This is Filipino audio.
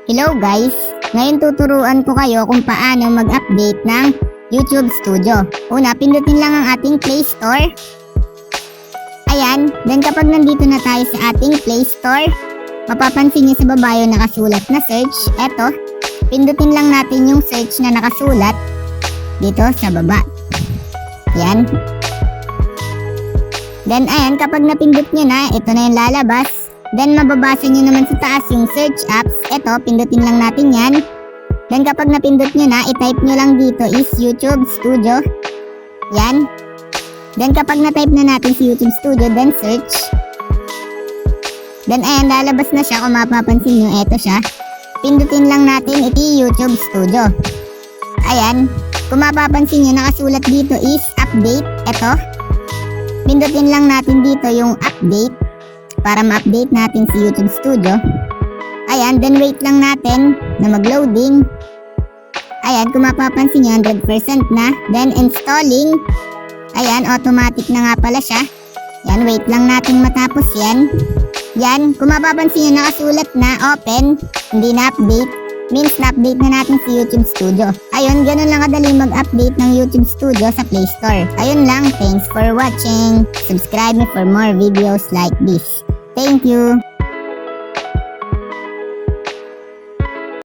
Hello guys! Ngayon tuturuan ko kayo kung paano mag-update ng YouTube Studio. Una, pindutin lang ang ating Play Store. Ayan, then kapag nandito na tayo sa ating Play Store, mapapansin nyo sa baba yung nakasulat na search. Eto, pindutin lang natin yung search na nakasulat dito sa baba. Ayan. Then ayan, kapag napindot nyo na, ito na yung lalabas. Then mababasa nyo naman sa taas yung search apps. Ito, pindutin lang natin yan. Then kapag napindot nyo na, i-type nyo lang dito is YouTube Studio. Yan. Then kapag na-type na natin si YouTube Studio, then search. Then ayan, lalabas na siya. Kung mapapansin nyo, eto siya. Pindutin lang natin iti YouTube Studio. Ayan. Kung mapapansin nyo, nakasulat dito is update. Eto. Pindutin lang natin dito yung update para ma-update natin si YouTube Studio. Ayan, then wait lang natin na mag-loading. Ayan, kung mapapansin nyo, 100% na. Then installing. Ayan, automatic na nga pala siya. Ayan, wait lang natin matapos yan. Yan, kung mapapansin nyo, nakasulat na open, hindi na-update. Means na-update na natin si YouTube Studio. Ayun, ganun lang kadali mag-update ng YouTube Studio sa Play Store. Ayun lang, thanks for watching. Subscribe me for more videos like this. Thank you!